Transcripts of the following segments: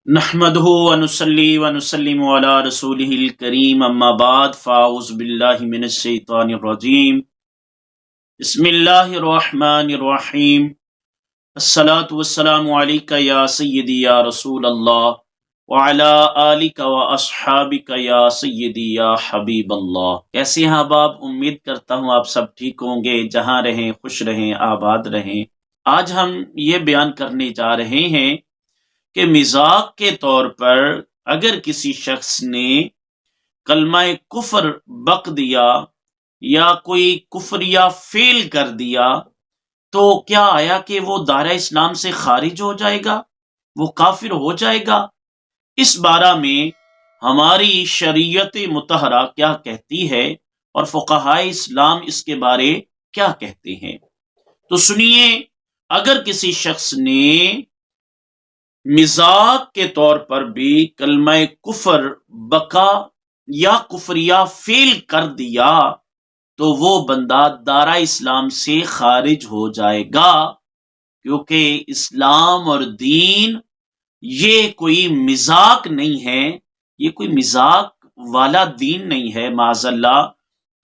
نحمدہ ونصلی ونسلم علی رسولہ الکریم اما بعد فاعوذ باللہ من الشیطان الرجیم بسم اللہ الرحمن الرحیم الصلاۃ والسلام علیک یا سیدی یا رسول اللہ وعلی آلک واصحابک یا سیدی یا حبیب اللہ۔ کیسے ہیں احباب؟ امید کرتا ہوں آپ سب ٹھیک ہوں گے، جہاں رہیں خوش رہیں آباد رہیں۔ آج ہم یہ بیان کرنے جا رہے ہیں کہ مذاق کے طور پر اگر کسی شخص نے کلمہ کفر بک دیا یا کوئی کفریہ فعل کر دیا تو کیا آیا کہ وہ دائرہ اسلام سے خارج ہو جائے گا، وہ کافر ہو جائے گا؟ اس بارے میں ہماری شریعت مطہرہ کیا کہتی ہے اور فقہائے اسلام اس کے بارے کیا کہتے ہیں، تو سنیے۔ اگر کسی شخص نے مذاق کے طور پر بھی کلمہ کفر بکا یا کفریہ فعل کر دیا تو وہ بندہ دائرہ اسلام سے خارج ہو جائے گا، کیونکہ اسلام اور دین یہ کوئی مذاق نہیں ہے، یہ کوئی مذاق والا دین نہیں ہے، معاذ اللہ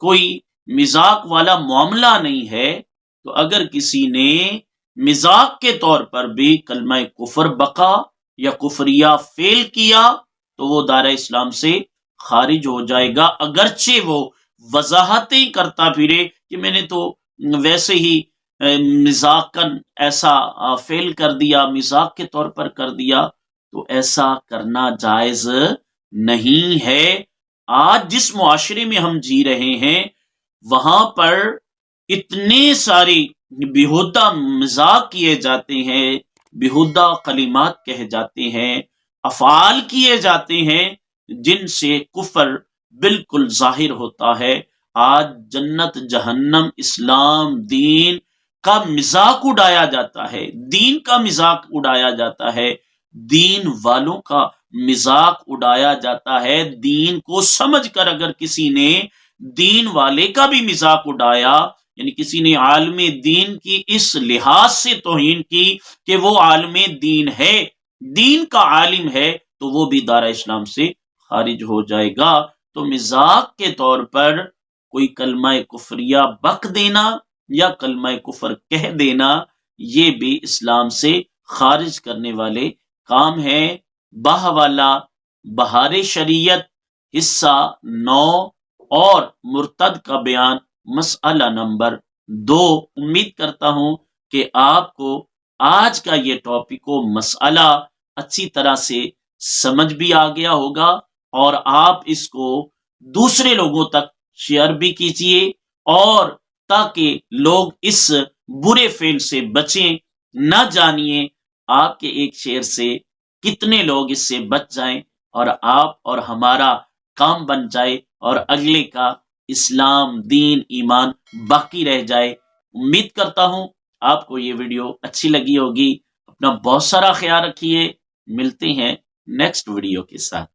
کوئی مذاق والا معاملہ نہیں ہے۔ تو اگر کسی نے مذاق کے طور پر بھی کلمہ کفر بکا یا کفریہ فعل کیا تو وہ دائرہ اسلام سے خارج ہو جائے گا، اگرچہ وہ وضاحتیں کرتا پھرے کہ میں نے تو ویسے ہی مذاقاً ایسا فعل کر دیا، مذاق کے طور پر کر دیا، تو ایسا کرنا جائز نہیں ہے۔ آج جس معاشرے میں ہم جی رہے ہیں وہاں پر اتنے سارے بیہودہ مذاق کیے جاتے ہیں، بیہودہ کلمات کہے جاتے ہیں، افعال کیے جاتے ہیں جن سے کفر بالکل ظاہر ہوتا ہے۔ آج جنت جہنم اسلام دین کا مذاق اڑایا جاتا ہے، دین کا مذاق اڑایا جاتا ہے، دین والوں کا مذاق اڑایا جاتا ہے۔ دین کو سمجھ کر اگر کسی نے دین والے کا بھی مذاق اڑایا، یعنی کسی نے عالم دین کی اس لحاظ سے توہین کی کہ وہ عالم دین ہے، دین کا عالم ہے، تو وہ بھی دائرہ اسلام سے خارج ہو جائے گا۔ تو مذاق کے طور پر کوئی کلمہ کفریہ بک دینا یا کلمہ کفر کہہ دینا یہ بھی اسلام سے خارج کرنے والے کام ہیں۔ بحوالہ بہار شریعت حصہ 9 اور مرتد کا بیان مسئلہ نمبر 2۔ امید کرتا ہوں کہ آپ کو آج کا یہ ٹاپک و مسئلہ اچھی طرح سے سمجھ بھی آ گیا ہوگا، اور آپ اس کو دوسرے لوگوں تک شیئر بھی کیجیے، اور تاکہ لوگ اس برے فعل سے بچیں۔ نہ جانیے آپ کے ایک شیئر سے کتنے لوگ اس سے بچ جائیں اور آپ اور ہمارا کام بن جائے اور اگلے کا اسلام دین ایمان باقی رہ جائے۔ امید کرتا ہوں آپ کو یہ ویڈیو اچھی لگی ہوگی۔ اپنا بہت سارا خیال رکھیے، ملتے ہیں نیکسٹ ویڈیو کے ساتھ۔